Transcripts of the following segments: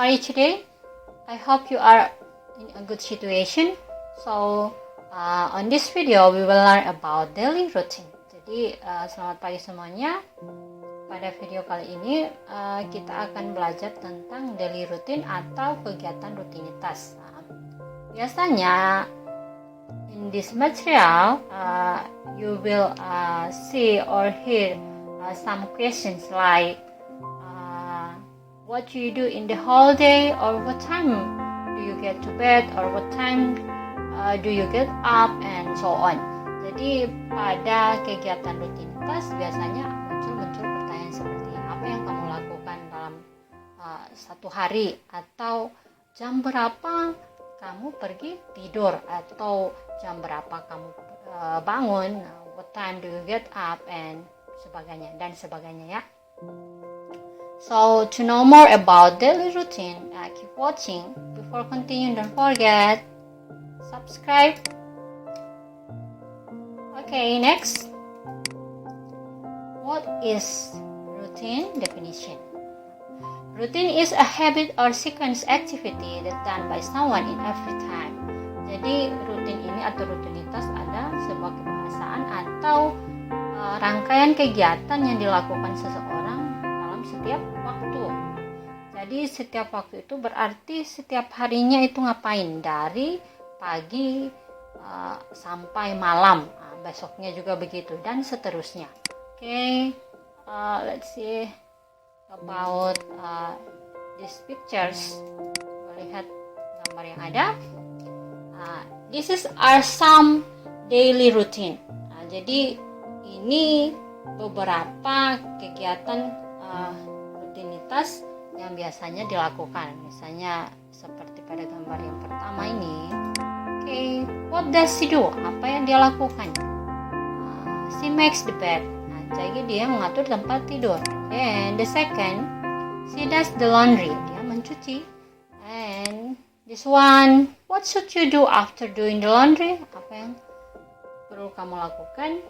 are you today? I hope you are in a good situation. So, on this video, we will learn about daily routine. Jadi, selamat pagi semuanya. Pada video kali ini, kita akan belajar tentang daily routine atau kegiatan rutinitas. Biasanya, in this material, you will see or hear some questions like, what do you do in the whole day, or what time do you get to bed, or what time do you get up, and so on. Jadi pada kegiatan rutinitas biasanya muncul pertanyaan seperti apa yang kamu lakukan dalam satu hari, atau jam berapa kamu pergi tidur, atau jam berapa kamu bangun, what time do you get up, and sebagainya dan sebagainya ya. So, to know more about daily routine, keep watching. Before continuing, don't forget subscribe. Okay, next. What is routine definition? Routine is a habit or sequence activity that done by someone in every time. Jadi, rutin ini atau rutinitas ada sebuah kebiasaan atau rangkaian kegiatan yang dilakukan seseorang setiap waktu. Jadi setiap waktu itu berarti setiap harinya itu ngapain, dari pagi sampai malam, besoknya juga begitu, dan seterusnya. Okay, let's see about these pictures. Lihat gambar yang ada. This are some daily routine. Jadi ini beberapa kegiatan rutinitas yang biasanya dilakukan. Misalnya seperti pada gambar yang pertama ini. Okay, what does she do? Apa yang dia lakukan? She makes the bed. Jadi dia mengatur tempat tidur. And the second, she does the laundry. Dia mencuci. And this one, what should you do after doing the laundry? Apa yang perlu kamu lakukan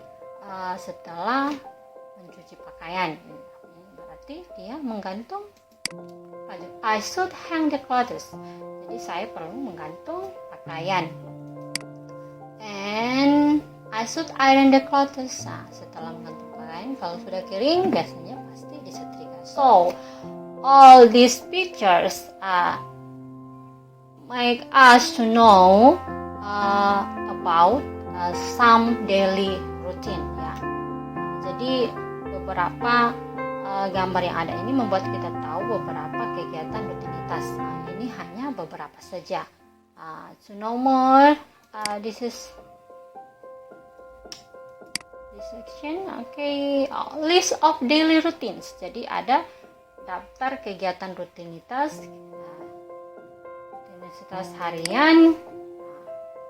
setelah mencuci pakaian? Dia menggantung baju. I should hang the clothes. Jadi saya perlu menggantung pakaian. And I should iron the clothes. Setelah menggantung pakaian, kalau sudah kering, biasanya pasti disetrika. So, all these pictures make us to know about some daily routine. Ya. Jadi beberapa gambar yang ada ini membuat kita tahu beberapa kegiatan rutinitas. Ini hanya beberapa saja. To know more, this is this section. Okay, list of daily routines. Jadi ada daftar kegiatan rutinitas, rutinitas harian,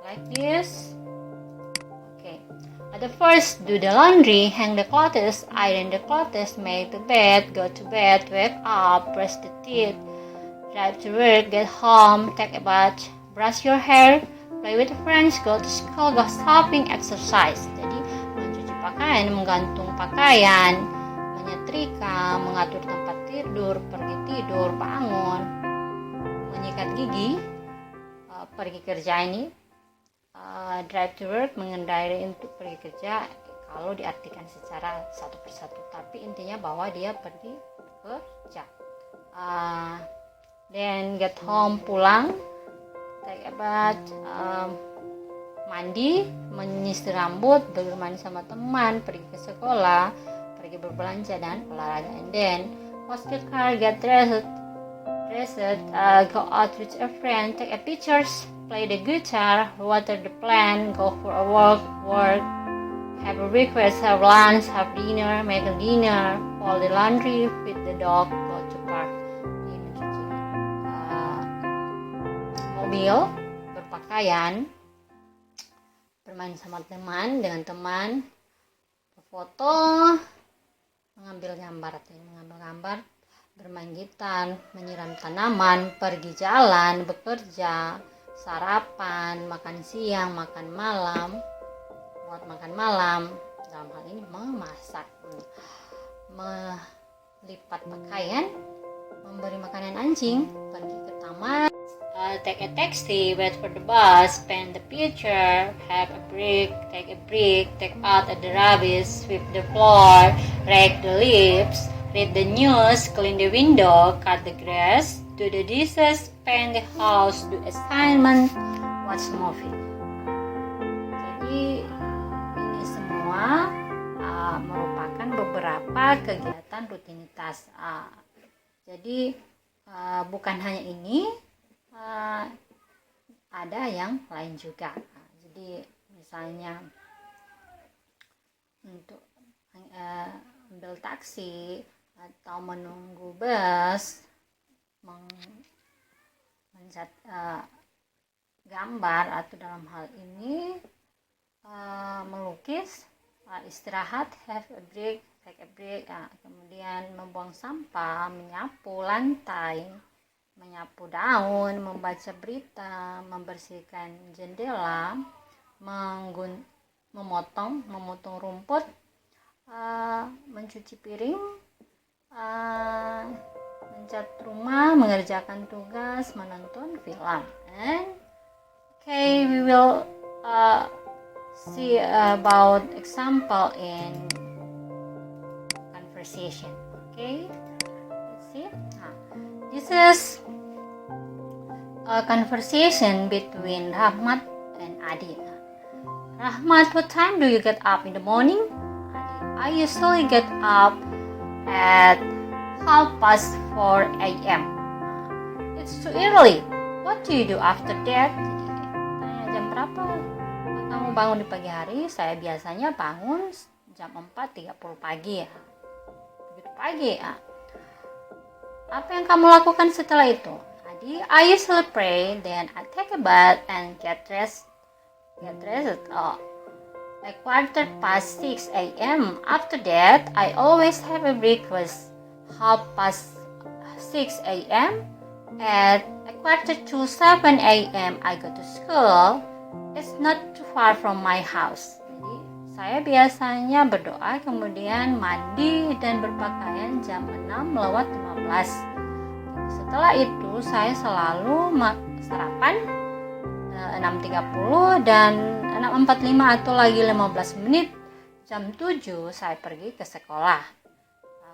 like this. The first, do the laundry, hang the clothes, iron the clothes, make the bed, go to bed, wake up, brush the teeth, drive to work, get home, take a bath, brush your hair, play with friends, go to school, go shopping, exercise. Jadi mencuci pakaian, menggantung pakaian, menyetrika, mengatur tempat tidur, pergi tidur, bangun, menyikat gigi, pergi kerja ini. Drive to work, mengendarai untuk pergi kerja, kalau diartikan secara satu persatu, tapi intinya bahwa dia pergi kerja. Then get home, pulang, take a bath, mandi, menyisir rambut, bermain sama teman, pergi ke sekolah, pergi berbelanja, dan olahraga. And then wash the car, get dressed, go out with a friend, take a pictures, play the guitar, water the plant, go for a walk, have a breakfast, have lunch, have dinner, make a dinner, fold the laundry, feed the dog, go to park. Ini mencuci mobil, berpakaian, bermain sama teman, foto, mengambil gambar, bermain gitar, menyiram tanaman, pergi jalan, bekerja, sarapan, makan siang, makan malam, buat makan malam, dalam hal ini memasak, melipat pakaian, memberi makanan anjing, pergi Rahmat take a taxi, wait for the bus, paint the picture, have a break, take out the rubbish, sweep the floor, rake the leaves, read the news, clean the window, cut the grass, do the dishes, paint the house, do assignment, watch movie. Jadi ini semua merupakan beberapa kegiatan rutinitas. Jadi bukan hanya ini, ada yang lain juga. Jadi misalnya untuk ambil taksi atau menunggu bus, mencat gambar, atau dalam hal ini melukis, istirahat, have a break, take a break, kemudian membuang sampah, menyapu lantai, menyapu daun, membaca berita, membersihkan jendela, memotong rumput, mencuci piring, mencat rumah, mengerjakan tugas, menonton film. And okay, we will see about example in conversation. Okay, let's see. This is a conversation between Rahmat and Adi. Rahmat, what time do you get up in the morning? Adi, I usually get up at 4:30 a.m. It's too early. What do you do after that? Tanya jam berapa kamu bangun di pagi hari? Saya biasanya bangun jam 4.30 pagi ya. Begitu pagi ya. Apa yang kamu lakukan setelah itu? Adi, I usually pray, then I take a bath and get dressed at 6:15 a.m. After that, I always have a breakfast 6:30 a.m. At 6:45 a.m. I go to school. It's not too far from my house. Jadi saya biasanya berdoa, kemudian mandi dan berpakaian jam 6:15. Setelah itu saya selalu sarapan 6.30 dan 6.45 atau lagi 15 menit jam 7 saya pergi ke sekolah.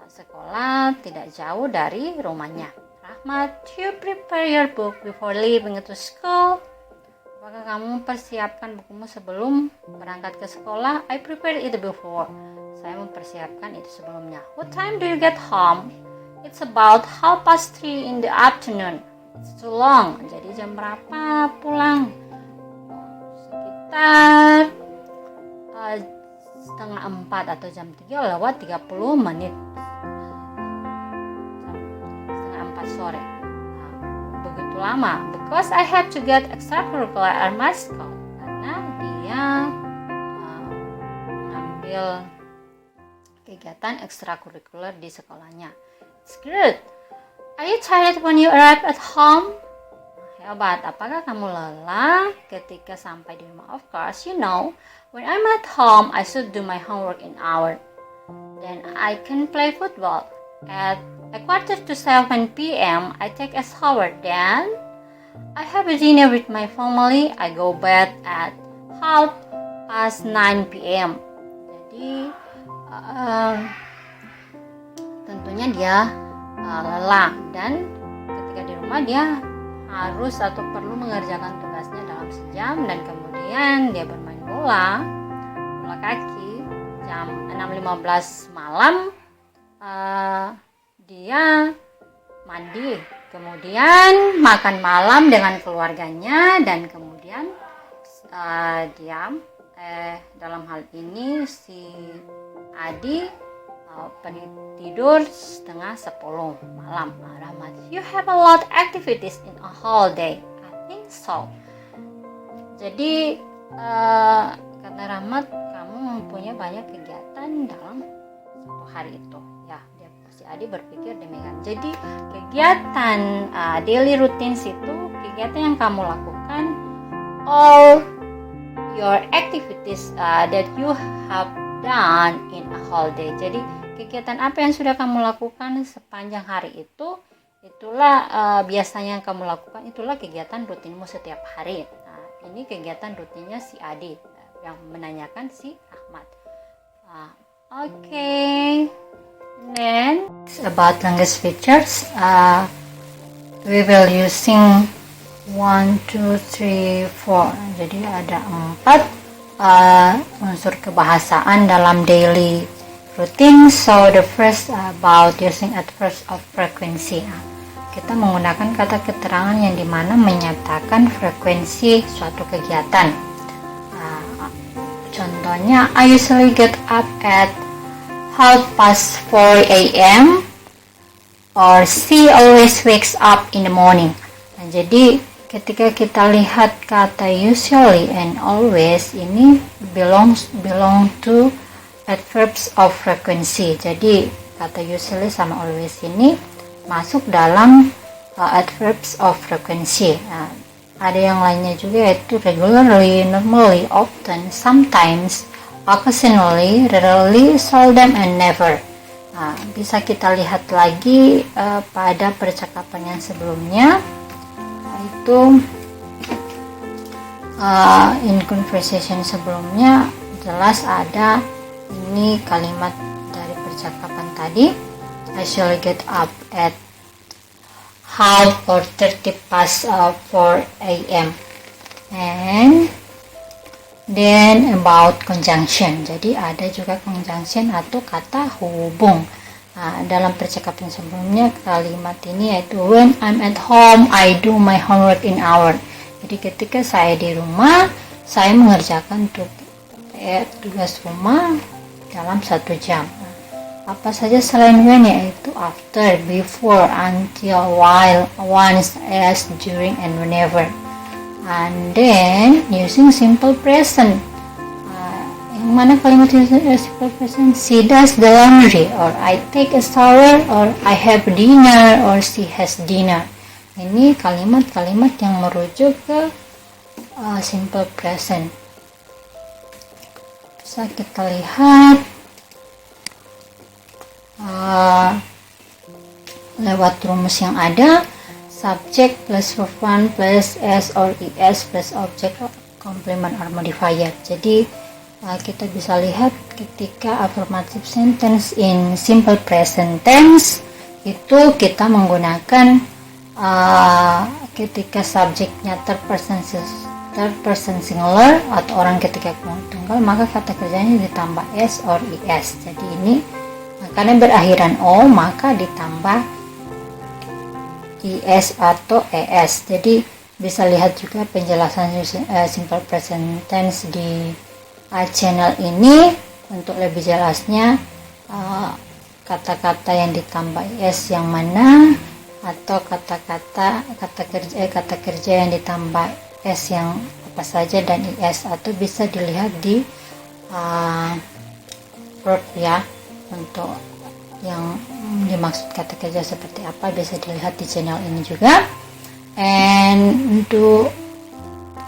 Sekolah tidak jauh dari rumahnya. Rahmat, do you prepare your book before leaving to school? Apakah kamu mempersiapkan bukumu sebelum berangkat ke sekolah? I prepared it before. Saya mempersiapkan itu sebelumnya. What time do you get home? It's about 3:30 in the afternoon. It's too long. Jadi jam berapa pulang? Sekitar 3:30 atau jam 3 lewat 30 menit. 3:30 sore. Begitu lama. Because I have to get extracurricular at my school. Karena dia mengambil kegiatan ekstrakurikuler di sekolahnya. It's good. Are you tired when you arrive at home? Hebat. Apakah kamu lelah ketika sampai di rumah? Of course, you know, when I'm at home, I should do my homework in hour. Then I can play football. At 6:45 p.m., I take a shower. Then I have a dinner with my family. I go bed at 9:30 p.m. Jadi tentunya dia lelah, dan ketika di rumah dia harus atau perlu mengerjakan tugasnya dalam sejam, dan kemudian dia bermain bola kaki. Jam 6.15 malam dia mandi, kemudian makan malam dengan keluarganya, dan kemudian dalam hal ini si Adi tidur 9:30 malam. Rahmat, you have a lot of activities in a whole day. I think so. Jadi kata Rahmat, kamu mempunyai banyak kegiatan dalam satu hari itu. Ya, si Adi berpikir demikian. Jadi kegiatan daily routines itu kegiatan yang kamu lakukan, all your activities that you have done in a whole day. Jadi kegiatan apa yang sudah kamu lakukan sepanjang hari itu itulah biasanya yang kamu lakukan, itulah kegiatan rutinmu setiap hari. Nah, ini kegiatan rutinnya si Adi yang menanyakan si Ahmad. Okay. Then about language features, we will using 1, 2, 3, 4. Jadi ada 4 unsur kebahasaan dalam daily routine. So the first about using adverbs of frequency. Kita menggunakan kata keterangan yang dimana menyatakan frekuensi suatu kegiatan. Contohnya, I usually get up at 4:30 a.m. or she always wakes up in the morning. Nah, jadi ketika kita lihat kata usually and always ini belong to adverbs of frequency. Jadi kata usually sama always ini masuk dalam adverbs of frequency. Nah, ada yang lainnya juga yaitu regularly, normally, often, sometimes, occasionally, rarely, seldom, and never. Nah, bisa kita lihat lagi pada percakapan yang sebelumnya, yaitu in conversation sebelumnya jelas ada ini kalimat dari percakapan tadi. I shall get up at half or 30 past 4 a.m. And then about conjunction. Jadi ada juga conjunction atau kata hubung. Nah, dalam percakapan sebelumnya kalimat ini yaitu when I'm at home I do my homework in hour. Jadi ketika saya di rumah saya mengerjakan tugas rumah dalam 1 jam. Apa saja selain when, yaitu after, before, until, while, once, as, during, and whenever. And then using simple present. Yang mana kalimat simple present? She does the laundry, or I take a shower, or I have dinner, or she has dinner. Ini kalimat-kalimat yang merujuk ke simple present. Bisa kita lihat lewat rumus yang ada, subject plus verb 1 plus s or es plus object complement or modifier. Jadi kita bisa lihat ketika affirmative sentence in simple present tense itu kita menggunakan ketika subjeknya third person singular atau orang ketiga tunggal, maka kata kerjanya ditambah s or es. Jadi ini karena berakhiran o maka ditambah is atau es. Jadi bisa lihat juga penjelasan simple present tense di channel ini. Untuk lebih jelasnya kata-kata yang ditambah es yang mana, atau kata kerja yang ditambah s yang apa saja dan is, atau bisa dilihat di verb ya. Untuk yang dimaksud kata kerja seperti apa bisa dilihat di channel ini juga. And untuk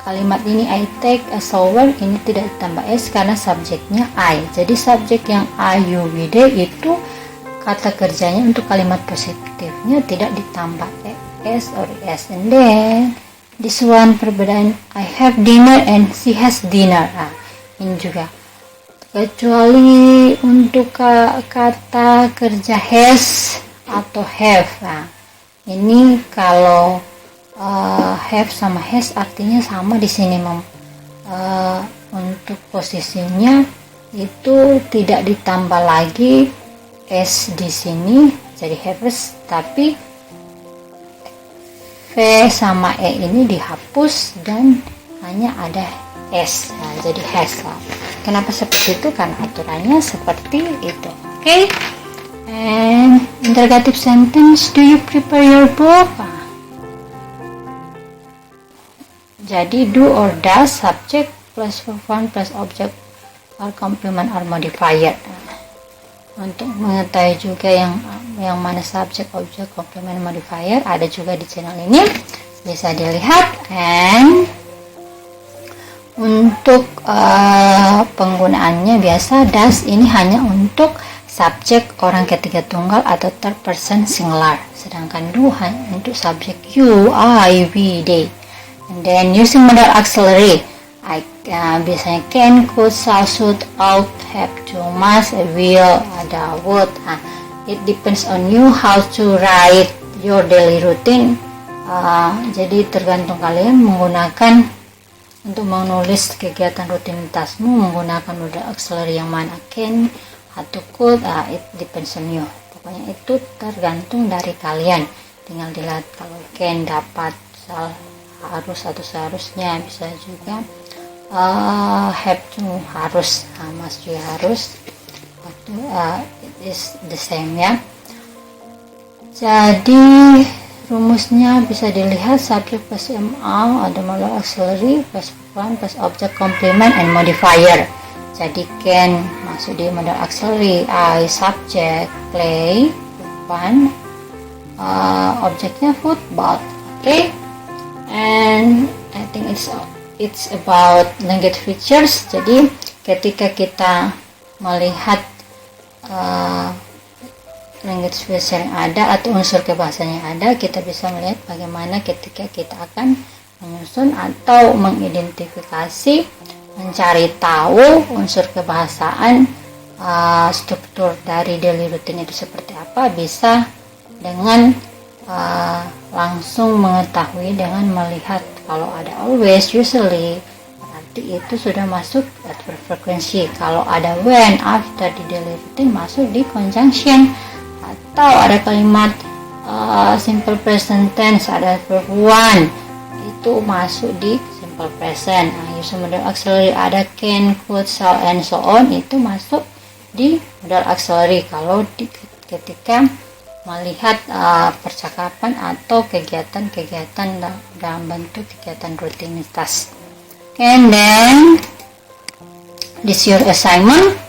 kalimat ini I take a shower, ini tidak ditambah s karena subjeknya I. Jadi subjek yang I, you, we, they itu kata kerjanya untuk kalimat positifnya tidak ditambah s or es. And then this one perbedaan, I have dinner and she has dinner. Ini juga kecuali untuk kata kerja has atau have. Ini kalau have sama has artinya sama di sini, untuk posisinya itu tidak ditambah lagi s di sini jadi has, tapi v sama e ini dihapus dan hanya ada s. Jadi has lah. Kenapa seperti itu? Karena aturannya seperti itu. Okay? And interrogative sentence, do you prepare your book? Jadi do or does, subject plus verb 1 plus object or complement or modifier. Untuk mengetahui juga yang mana subject, object, complement, modifier ada juga di channel ini, bisa dilihat. And untuk penggunaannya biasa does ini hanya untuk subjek orang ketiga tunggal atau third person singular. Sedangkan do untuk subjek you, I, we, they. And then using modal auxiliary, biasanya can, could, shall, should, ought, have to, must, will, ada, would. It depends on you how to write your daily routine. Jadi tergantung kalian menggunakan untuk menulis kegiatan rutinitasmu menggunakan modal auxiliary yang mana, can atau could. It depends on you. Pokoknya itu tergantung dari kalian. Tinggal dilihat kalau can dapat, shall harus atau seharusnya, bisa juga have to harus, must juga harus. It is the same ya. Jadi rumusnya bisa dilihat subject plus MA, ada modal auxiliary, plus one, plus object complement and modifier. Jadi can masuk di modal auxiliary, I subject, play, fun, objeknya football. Okay, and I think it's about language features. Jadi ketika kita melihat language feature yang ada atau unsur kebahasaan yang ada, kita bisa melihat bagaimana ketika kita akan menyusun atau mengidentifikasi, mencari tahu unsur kebahasaan, struktur dari daily routine itu seperti apa, bisa dengan langsung mengetahui dengan melihat. Kalau ada always, usually, berarti itu sudah masuk at frekuensi. Kalau ada when, after di daily routine masuk di conjunction. Atau ada kalimat simple present tense, ada verb one, itu masuk di simple present. Using modal auxiliary ada can, could, shall, and so on, itu masuk di modal auxiliary kalau ketika melihat percakapan atau kegiatan-kegiatan dalam bentuk kegiatan rutinitas. And then this your assignment.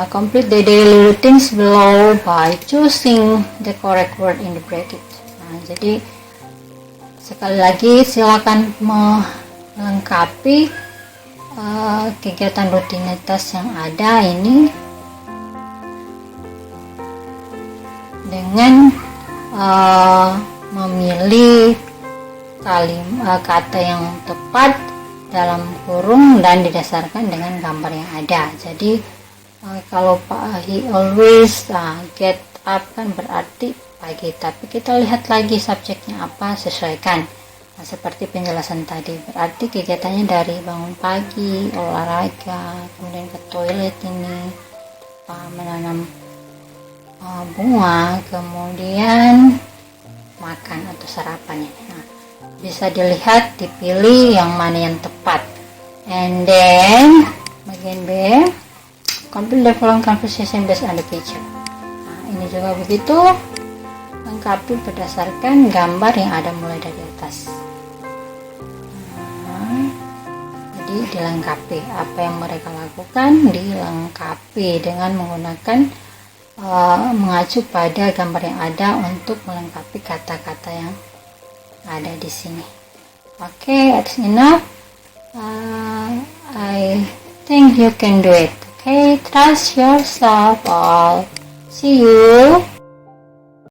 Complete the daily routines below by choosing the correct word in the bracket. Jadi sekali lagi silakan melengkapi kegiatan rutinitas yang ada ini dengan memilih kata yang tepat dalam kurung dan didasarkan dengan gambar yang ada. Jadi kalau he always get up kan berarti pagi, tapi kita lihat lagi subjeknya apa, sesuaikan. Seperti penjelasan tadi, berarti kegiatannya dari bangun pagi, olahraga, kemudian ke toilet ini, menanam bunga, kemudian makan atau sarapannya. Bisa dilihat, dipilih yang mana yang tepat. And then bagian B, complete the following conversation based on the picture. Ini juga begitu, lengkapi berdasarkan gambar yang ada mulai dari atas. Jadi dilengkapi apa yang mereka lakukan, dilengkapi dengan menggunakan mengacu pada gambar yang ada untuk melengkapi kata-kata yang ada di sini. Okay, that's enough. I think you can do it. Okay, trust yourself all. See you.